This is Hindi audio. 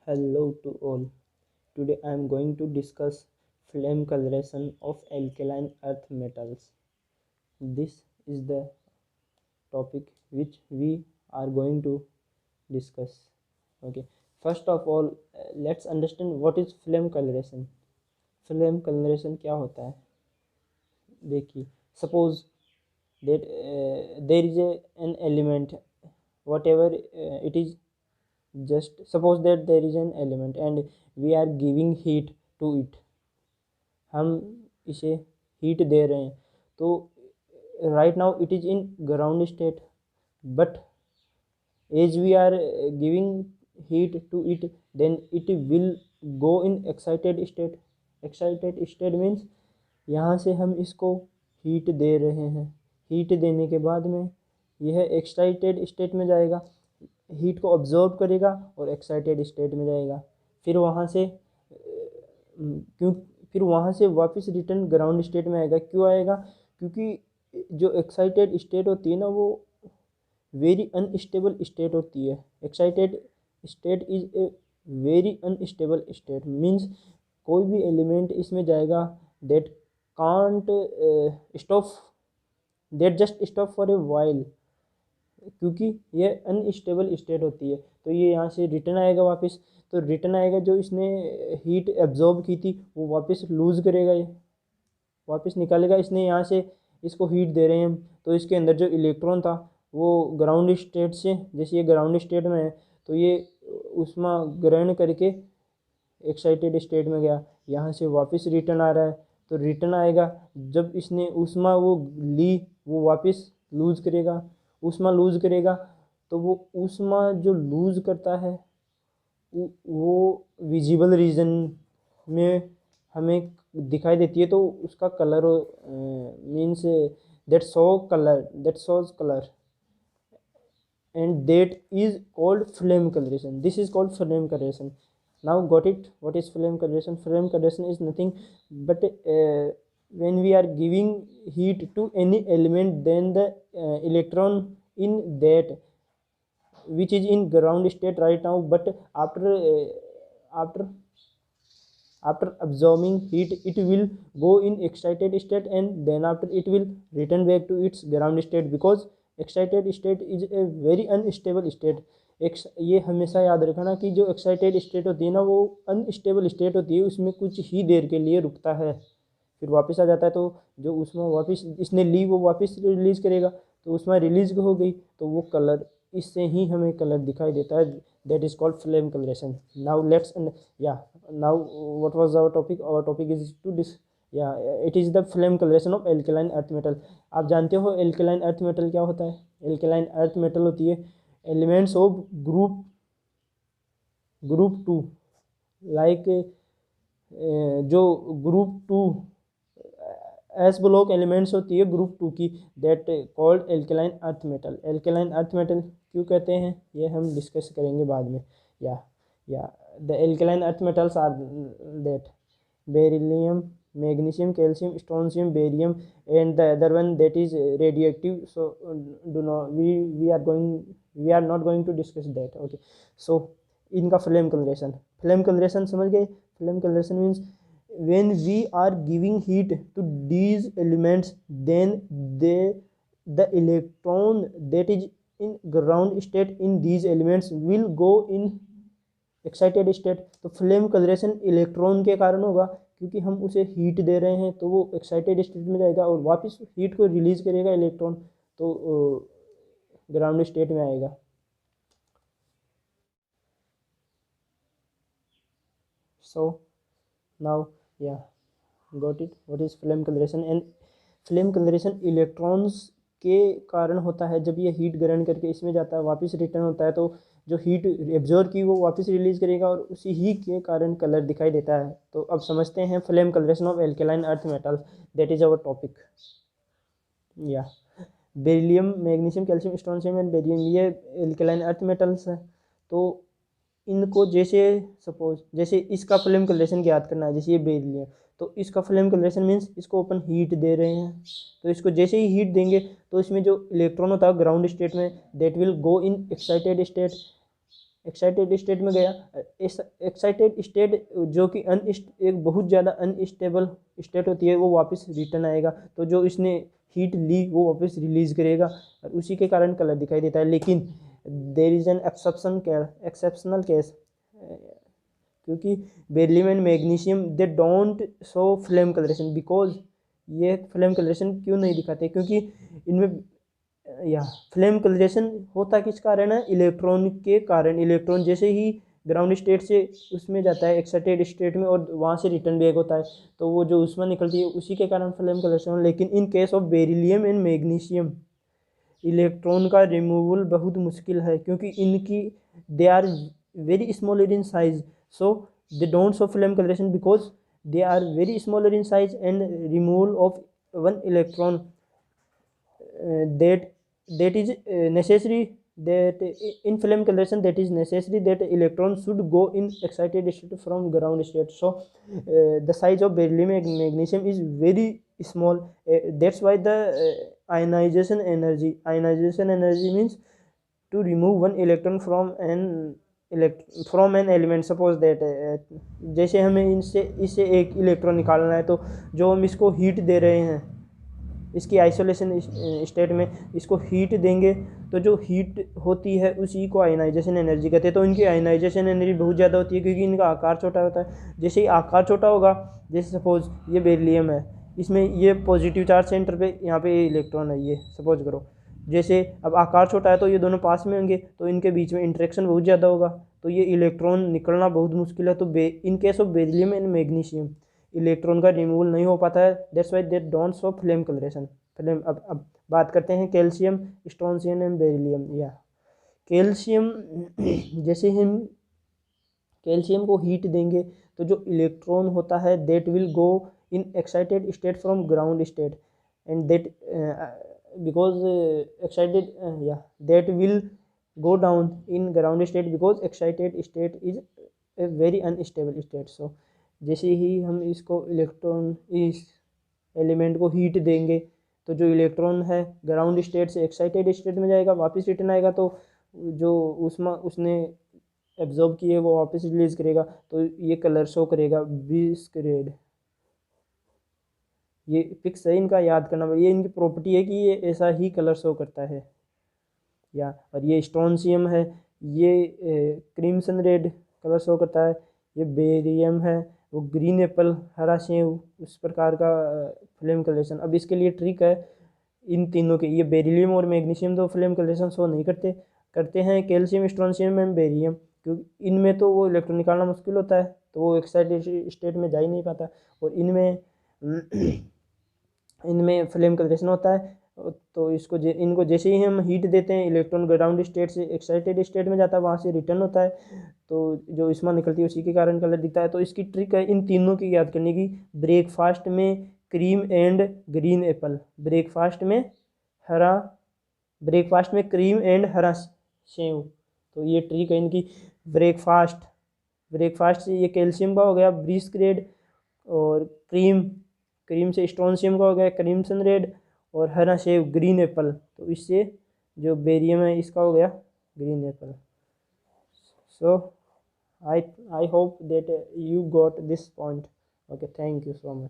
Hello to all. Today I am going to discuss flame coloration of alkaline earth metals. This is the topic which we are going to discuss. Okay. First of all, let's understand what is flame coloration. Flame coloration क्या होता है? देखिए, suppose that there is an element, whatever it is. Just suppose that there is an element and we are giving heat to it. हम इसे हीट दे रहे हैं, तो right now it is in ground state, but as we are giving heat to it, then it will go in excited state. Excited state means यहाँ से हम इसको हीट दे रहे हैं. हीट देने के बाद में यह एक्साइटेड स्टेट में जाएगा, हीट को ऑब्जॉर्व करेगा और एक्साइटेड स्टेट में जाएगा. फिर वहाँ से फिर वहाँ से वापस रिटर्न ग्राउंड स्टेट में आएगा. क्यों आएगा? क्योंकि जो एक्साइटेड स्टेट होती है ना, वो वेरी अनस्टेबल स्टेट होती है. Excited state is a very unstable state. Means कोई भी एलिमेंट इसमें जाएगा that can't stop, that just stop for a while, क्योंकि ये अनस्टेबल स्टेट होती है. तो ये यहाँ से रिटर्न आएगा वापस. तो रिटर्न आएगा, जो इसने हीट एब्जॉर्ब की थी वो वापस लूज़ करेगा, ये वापस निकालेगा. इसने यहाँ से इसको हीट दे रहे हैं हम, तो इसके अंदर जो इलेक्ट्रॉन था वो ग्राउंड स्टेट से, जैसे ये ग्राउंड स्टेट में है तो ये ऊष्मा ग्रहण करके एक्साइटेड स्टेट में गया, यहाँ से वापस रिटर्न आ रहा है. तो रिटर्न आएगा, जब इसने ऊष्मा वो ली वो वापस लूज़ करेगा. ऊष्मा लूज़ करेगा तो वो ऊष्मा जो लूज़ करता है वो विजिबल रीजन में हमें दिखाई देती है. तो उसका colour means that shows colour and that is called flame coloration. This is called flame coloration. Now got it? What is flame coloration? Flame coloration is nothing but when we are giving heat to any element, then the electron in that, which is in ground state right now, but after absorbing heat it will go in excited state, and then after it will return back to its ground state, because excited state is a very unstable state. ये हमेशा याद रखना कि जो एक्साइटेड स्टेट होती है ना, वो अनस्टेबल स्टेट होती है. उसमें कुछ ही देर के लिए रुकता है, फिर वापस आ जाता है. तो जो उसमें वापस इसने ली वो वापस रिलीज़ करेगा, तो उसमें रिलीज हो गई तो वो कलर, इससे ही हमें कलर दिखाई देता है. That is called flame colouration. Now let's now what was our topic? Our topic is to it is the flame colouration of alkaline earth metal. आप जानते हो एल्केलाइन अर्थ मेटल क्या होता है? एल्केलाइन अर्थ मेटल होती है elements of group two, like जो group two S block elements होती है ग्रुप टू की, that called alkaline earth metal. Alkaline earth metal क्यों कहते हैं ये हम डिस्कस करेंगे बाद में. या the alkaline earth metals are that beryllium, magnesium, calcium, strontium, barium, and the other one that is radioactive. So we are not going to discuss that. Okay, so इनका फ्लेम कलरेशन समझ गए? Flame colouration means when we are giving heat to these elements, then the electron that is in ground state in these elements will go in excited state. तो फ्लेम कलरेशन इलेक्ट्रॉन के कारण होगा, क्योंकि हम उसे हीट दे रहे हैं तो वो एक्साइटेड स्टेट में जाएगा और वापस हीट को रिलीज करेगा इलेक्ट्रॉन, तो ग्राउंड स्टेट में आएगा. So now got it? What is flame colouration? And flame colouration electrons के कारण होता है. जब ये हीट ग्रहण करके इसमें जाता है वापस रिटर्न होता है, तो जो हीट एब्जॉर्ब की वो वापस रिलीज करेगा और उसी ही के कारण कलर दिखाई देता है. तो अब समझते हैं flame colouration of alkaline earth metal. That is our topic. Beryllium, magnesium, calcium, strontium and barium, ये एल्केलाइन अर्थ मेटल्स हैं. तो इनको जैसे इसका फ्लेम कलरेशन याद करना है. जैसे ये बेरिलियम, तो इसका फ्लेम कलरेशन मीन्स इसको अपन हीट दे रहे हैं, तो इसको जैसे ही हीट देंगे तो इसमें जो इलेक्ट्रॉन होता है ग्राउंड स्टेट में, that will go in excited state. Excited state में गया। एक्साइटेड स्टेट जो कि एक बहुत ज़्यादा अनस्टेबल स्टेट होती है, वो वापस रिटर्न आएगा। तो जो इसने हीट ली वो वापस रिलीज करेगा और उसी के कारण कलर दिखाई देता है। लेकिन there is an exceptional case, क्योंकि beryllium and magnesium they don't show flame colouration. Because ये फ्लेम कलरेशन क्यों नहीं दिखाते, क्योंकि इनमें या फ्लेम कलरेशन होता किस कारण है, इलेक्ट्रॉन के कारण। इलेक्ट्रॉन जैसे ही ग्राउंड स्टेट से उसमें जाता है एक्साइटेड स्टेट में और वहाँ से रिटर्न बैक होता है, तो वो जो उसमें निकलती है उसी के कारण फ्लेम कलरेशन। लेकिन in case of beryllium and magnesium electron का रिमूवल बहुत मुश्किल है, क्योंकि इनकी they are very smaller in size, so they don't show flame colouration because they are very smaller in size, and removal of one electron that is necessary, that in flame coloration that is necessary that electron should go in excited state from ground state. So the size of beryllium and magnesium is very small. That's why the ionization energy means to remove one electron from an element. Suppose that जैसे हमें इससे एक इलेक्ट्रॉन निकालना है, तो जो हम इसको हीट दे रहे हैं, इसकी आइसोलेशन स्टेट में इसको हीट देंगे, तो जो हीट होती है उसी को आयनाइजेशन एनर्जी कहते हैं। तो इनकी आयनाइजेशन एनर्जी बहुत ज़्यादा होती है, क्योंकि इनका आकार छोटा होता है। जैसे ही आकार छोटा होगा, जैसे सपोज ये बेरिलियम है, इसमें ये पॉजिटिव चार्ज सेंटर पे यहाँ पे ये इलेक्ट्रॉन है, ये सपोज करो। जैसे अब आकार छोटा है तो ये दोनों पास में होंगे, तो इनके बीच में इंटरेक्शन बहुत ज़्यादा होगा, तो ये इलेक्ट्रॉन निकलना बहुत मुश्किल है। तो इन case of beryllium and magnesium electron का रिमूवल नहीं हो पाता है। That's why they don't show flame colouration. Flame अब बात करते हैं कैल्शियम, स्ट्रोंशियम एंड बेरिलियम। या कैल्शियम जैसे हम कैल्शियम को हीट देंगे, तो जो इलेक्ट्रॉन होता है that will go in excited state from ground state, and that because excited that will go down in ground state because excited state is a very unstable state. So जैसे ही हम इसको इलेक्ट्रॉन इस एलिमेंट को हीट देंगे, तो जो इलेक्ट्रॉन है ग्राउंड स्टेट से एक्साइटेड स्टेट में जाएगा, वापस रिटर्न आएगा, तो जो उसने एब्जॉर्ब किए वो वापस रिलीज करेगा, तो ये कलर शो करेगा बीस ग्रेड। ये फिक्स है, इनका याद करना पड़ेगा। ये इनकी प्रॉपर्टी है कि ये ऐसा ही कलर शो करता है। या और ये स्ट्रोंशियम है, ये क्रीमसन रेड कलर शो करता है। ये बेरियम है, वो ग्रीन एप्पल, हरा सेव, उस प्रकार का फ्लेम कलरेशन। अब इसके लिए ट्रिक है इन तीनों के, ये बेरिलियम और मैग्नीशियम तो फ्लेम कलरेशन शो नहीं करते हैं, कैल्शियम, स्ट्रोंशियम एंड बेरियम, क्योंकि इनमें तो वो इलेक्ट्रॉन निकालना मुश्किल होता है, तो वो एक्साइटेड स्टेट में जा ही नहीं पाता। और इनमें फ्लेम कलरेशन होता है। तो इनको जैसे ही हम हीट देते हैं, इलेक्ट्रॉन ग्राउंड स्टेट से एक्साइटेड स्टेट में जाता है, वहाँ से रिटर्न होता है, तो जो इसमें निकलती है उसी के कारण कलर दिखता है। तो इसकी ट्रिक है इन तीनों की याद करने की। ब्रेकफास्ट में cream and green Apple, breakfast में क्रीम एंड हरा सेव, तो ये ट्रिक है इनकी। ब्रेकफास्ट से ये कैल्शियम का हो गया ब्रीस ग्रेड, और क्रीम से स्ट्रोंशियम का हो गया क्रीमसन रेड, और हरा सेव ग्रीन एप्पल, तो इससे जो बेरियम है इसका हो गया green Apple. So I hope that you got this point. Okay, thank you so much.